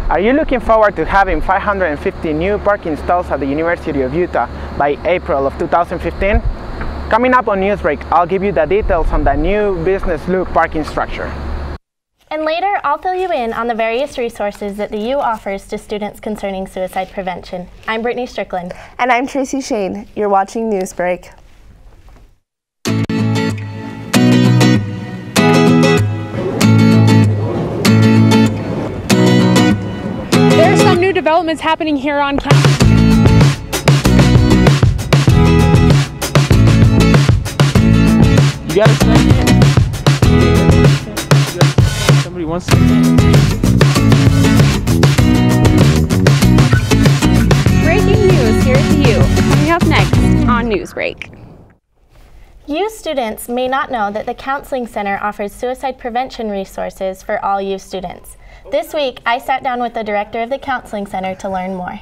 Are you looking forward to having 550 new parking stalls at the University of Utah by April of 2015? Coming up on Newsbreak, I'll give you the details on the new business loop parking structure. And later, I'll fill you in on the various resources that the U offers to students concerning suicide prevention. I'm Brittany Strickland. And I'm Tracy Shane. You're watching Newsbreak. There are some new developments happening here on campus. You got a second? Somebody wants to. Breaking news here at the U. Coming up next on Newsbreak. U students may not know that the Counseling Center offers suicide prevention resources for all U students. This week, I sat down with the director of the Counseling Center to learn more.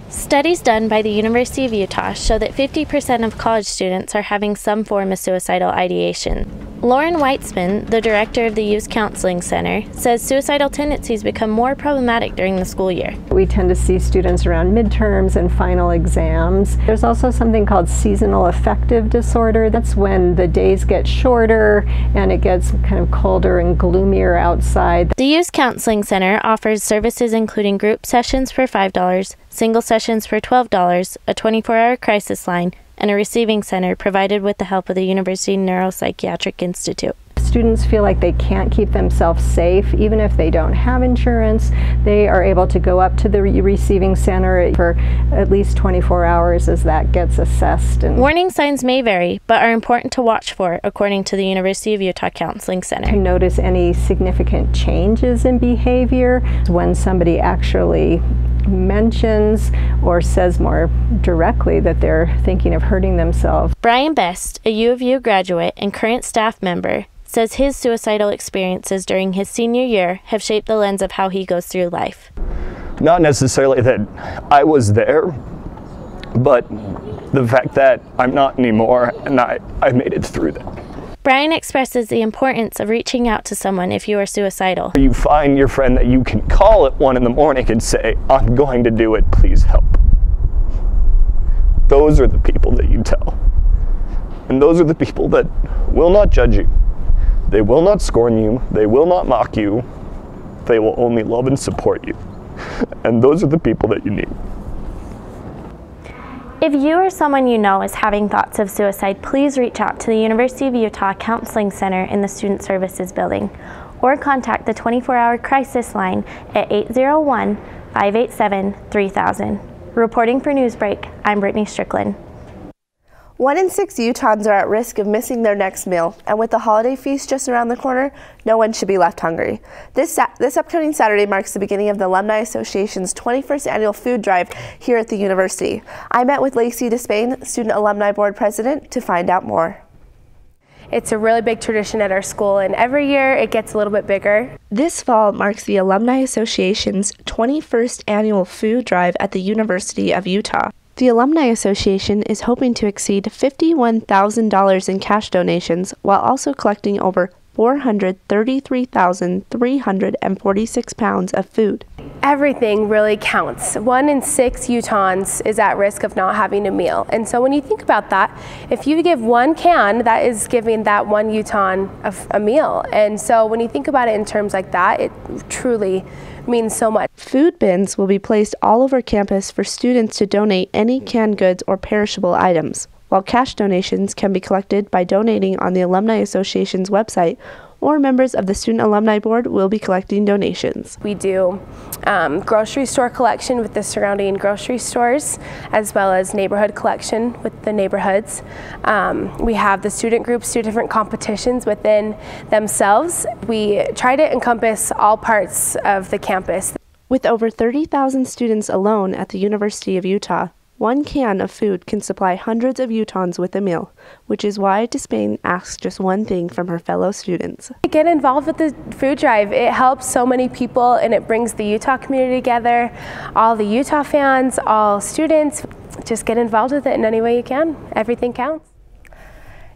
Studies done by the University of Utah show that 50% of college students are having some form of suicidal ideation. Lauren Weitzman, the director of the Youth Counseling Center, says suicidal tendencies become more problematic during the school year. We tend to see students around midterms and final exams. There's also something called seasonal affective disorder. That's when the days get shorter and it gets kind of colder and gloomier outside. The Youth Counseling Center offers services including group sessions for $5, single sessions for $12, a 24-hour crisis line, and a receiving center provided with the help of the University Neuropsychiatric Institute. Students feel like they can't keep themselves safe even if they don't have insurance. They are able to go up to the receiving center for at least 24 hours as that gets assessed. Warning signs may vary, but are important to watch for, according to the University of Utah Counseling Center. To notice any significant changes in behavior when somebody actually mentions or says more directly that they're thinking of hurting themselves. Brian Best, a U of U graduate and current staff member, says his suicidal experiences during his senior year have shaped the lens of how he goes through life. Not necessarily that I was there, but the fact that I'm not anymore and I made it through that. Brian expresses the importance of reaching out to someone if you are suicidal. You find your friend that you can call at 1 in the morning and say, I'm going to do it, please help. Those are the people that you tell. And those are the people that will not judge you. They will not scorn you. They will not mock you. They will only love and support you. And those are the people that you need. If you or someone you know is having thoughts of suicide, please reach out to the University of Utah Counseling Center in the Student Services Building, or contact the 24-hour crisis line at 801-587-3000. Reporting for Newsbreak, I'm Brittany Strickland. 1 in 6 Utahns are at risk of missing their next meal, and with the holiday feast just around the corner, no one should be left hungry. This upcoming Saturday marks the beginning of the Alumni Association's 21st annual food drive here at the university. I met with Lacey Despain, Student Alumni Board President, to find out more. It's a really big tradition at our school, and every year it gets a little bit bigger. This fall marks the Alumni Association's 21st annual food drive at the University of Utah. The Alumni Association is hoping to exceed $51,000 in cash donations while also collecting over 433,346 pounds of food. Everything really counts. 1 in 6 Utahns is at risk of not having a meal. And so when you think about that, if you give 1 can, that is giving that 1 Utahn a meal. And so when you think about it in terms like that, it truly means so much. Food bins will be placed all over campus for students to donate any canned goods or perishable items, while cash donations can be collected by donating on the Alumni Association's website, or members of the Student Alumni Board will be collecting donations. We do grocery store collection with the surrounding grocery stores, as well as neighborhood collection with the neighborhoods. We have the student groups do different competitions within themselves. We try to encompass all parts of the campus. With over 30,000 students alone at the University of Utah, 1 can of food can supply hundreds of Utahns with a meal, which is why Despain asks just one thing from her fellow students. Get involved with the food drive. It helps so many people and it brings the Utah community together. All the Utah fans, all students, just get involved with it in any way you can. Everything counts.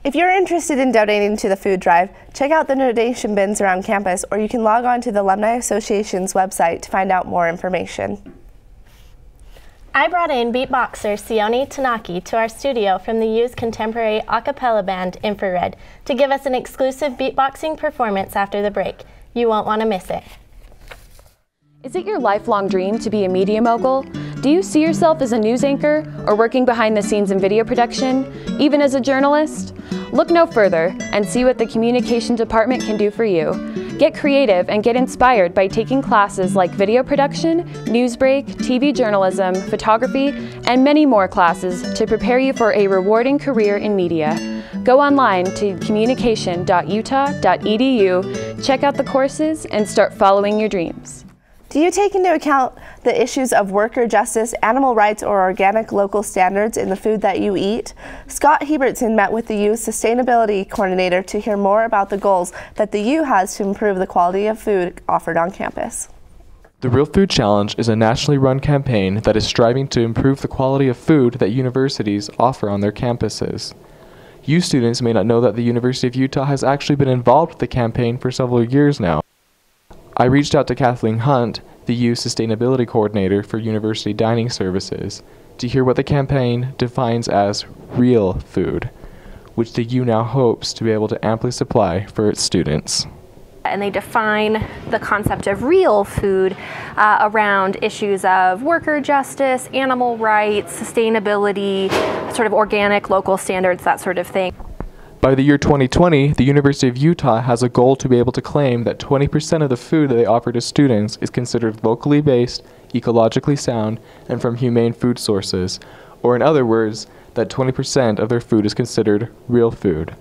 If you're interested in donating to the food drive, check out the donation bins around campus, or you can log on to the Alumni Association's website to find out more information. I brought in beatboxer Sione Tanaki to our studio from the U's contemporary a cappella band Infrared to give us an exclusive beatboxing performance after the break. You won't want to miss it. Is it your lifelong dream to be a media mogul? Do you see yourself as a news anchor or working behind the scenes in video production, even as a journalist? Look no further and see what the communication department can do for you. Get creative and get inspired by taking classes like video production, Newsbreak, TV journalism, photography, and many more classes to prepare you for a rewarding career in media. Go online to communication.utah.edu, check out the courses, and start following your dreams. Do you take into account the issues of worker justice, animal rights, or organic local standards in the food that you eat? Scott Hebertson met with the U's sustainability coordinator to hear more about the goals that the U has to improve the quality of food offered on campus. The Real Food Challenge is a nationally run campaign that is striving to improve the quality of food that universities offer on their campuses. U students may not know that the University of Utah has actually been involved with the campaign for several years now. I reached out to Kathleen Hunt, the U Sustainability Coordinator for University Dining Services, to hear what the campaign defines as real food, which the U now hopes to be able to amply supply for its students. And they define the concept of real food around issues of worker justice, animal rights, sustainability, sort of organic local standards, that sort of thing. By the year 2020, the University of Utah has a goal to be able to claim that 20% of the food that they offer to students is considered locally based, ecologically sound, and from humane food sources, or in other words, that 20% of their food is considered real food.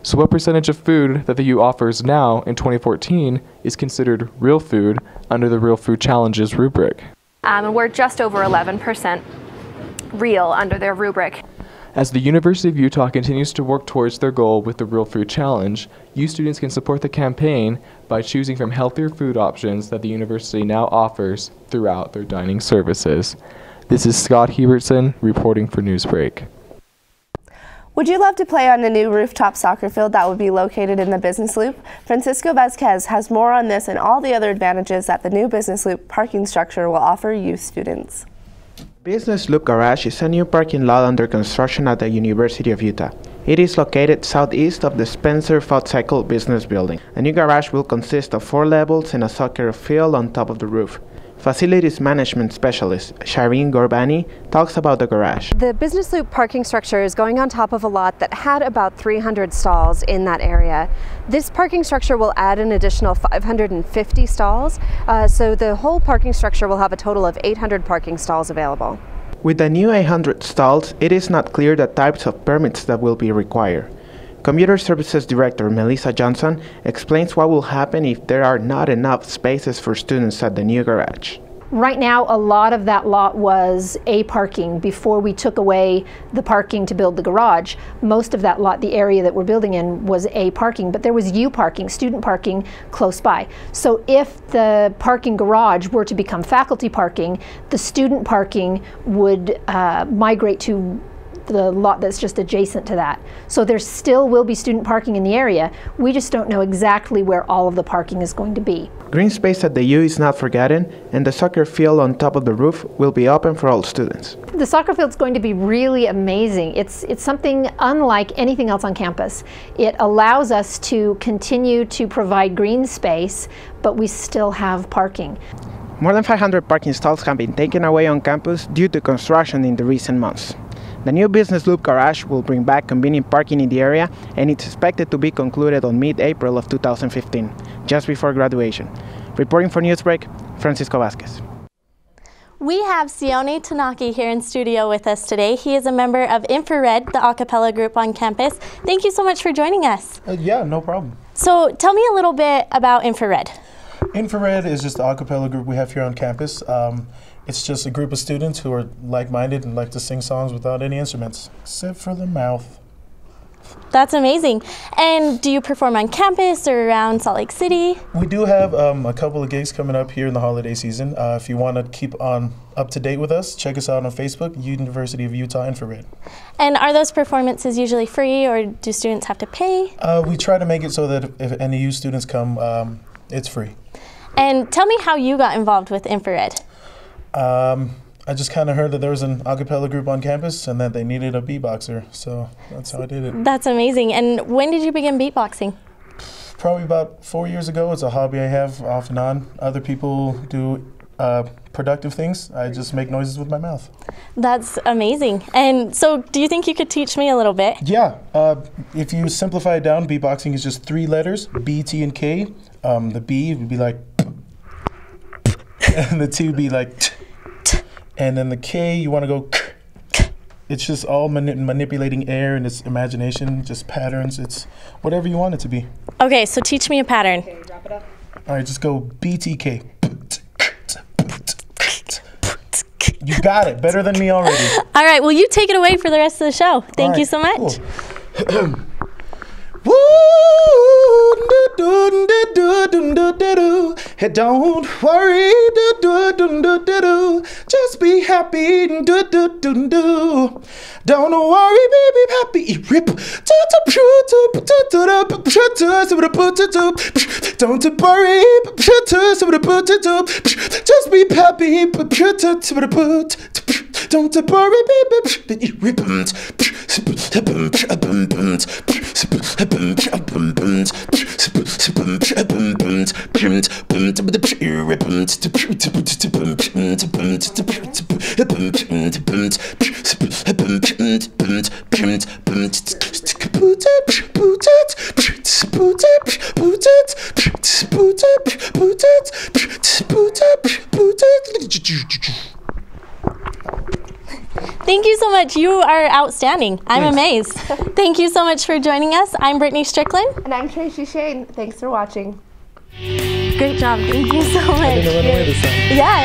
So what percentage of food that the U offers now in 2014 is considered real food under the Real Food Challenge's rubric? And we're just over 11% real under their rubric. As the University of Utah continues to work towards their goal with the Real Food Challenge, U students can support the campaign by choosing from healthier food options that the university now offers throughout their dining services. This is Scott Hebertson reporting for Newsbreak. Would you love to play on a new rooftop soccer field that would be located in the Business Loop? Francisco Vasquez has more on this and all the other advantages that the new Business Loop parking structure will offer youth students. Business Loop Garage is a new parking lot under construction at the University of Utah. It is located southeast of the Spencer Food Business Building. A new garage will consist of 4 levels and a soccer field on top of the roof. Facilities Management Specialist Shireen Gorbani talks about the garage. The Business Loop parking structure is going on top of a lot that had about 300 stalls in that area. This parking structure will add an additional 550 stalls, so the whole parking structure will have a total of 800 parking stalls available. With the new 800 stalls, it is not clear the types of permits that will be required. Commuter Services Director Melissa Johnson explains what will happen if there are not enough spaces for students at the new garage. Right now, a lot of that lot was A parking before we took away the parking to build the garage. Most of that lot, the area that we're building in, was A parking, but there was U parking, student parking, close by. So if the parking garage were to become faculty parking, the student parking would migrate to the lot that's just adjacent to that. So there still will be student parking in the area. We just don't know exactly where all of the parking is going to be. Green space at the U is not forgotten, and the soccer field on top of the roof will be open for all students. The soccer field's going to be really amazing. It's something unlike anything else on campus. It allows us to continue to provide green space, but we still have parking. More than 500 parking stalls have been taken away on campus due to construction in the recent months. The new Business Loop Garage will bring back convenient parking in the area, and it's expected to be concluded on mid-April of 2015, just before graduation. Reporting for Newsbreak, Francisco Vasquez. We have Sione Tanaki here in studio with us today. He is a member of Infrared, the a cappella group on campus. Thank you so much for joining us. Yeah, no problem. So tell me a little bit about Infrared. Infrared is just the a cappella group we have here on campus. It's just a group of students who are like-minded and like to sing songs without any instruments, except for the mouth. That's amazing. And do you perform on campus or around Salt Lake City? We do have a couple of gigs coming up here in the holiday season. If you want to keep up to date with us, check us out on Facebook, University of Utah Infrared. And are those performances usually free, or do students have to pay? We try to make it so that if any U students come, it's free. And tell me how you got involved with Infrared. I just kind of heard that there was an a cappella group on campus and that they needed a beatboxer, so that's how I did it. That's amazing. And when did you begin beatboxing? Probably about 4 years ago. It's a hobby I have off and on. Other people do productive things. I just make noises with my mouth. That's amazing. And so do you think you could teach me a little bit? Yeah. If you simplify it down, beatboxing is just 3 letters, B, T, and K. The B would be like and the T would be like t. And then the K, you want to go k. It's just all manipulating air and its imagination, just patterns. It's whatever you want it to be. Okay, so teach me a pattern. Okay, wrap it up. All right, just go BTK. You got it. Better than me already. All right, well, you take it away for the rest of the show. Thank you so much. Cool. Hey, don't worry, just be happy. Don't worry, baby, happy. Rip. Don't worry, just be happy. Don't worry, baby. Rip. Thank you so much. You are outstanding. I'm amazed. Thank you so much for joining us. I'm Brittany Strickland. And I'm Tracy Shane. Thanks for watching. Great job. Thank you so much. I didn't run away this time. Yeah,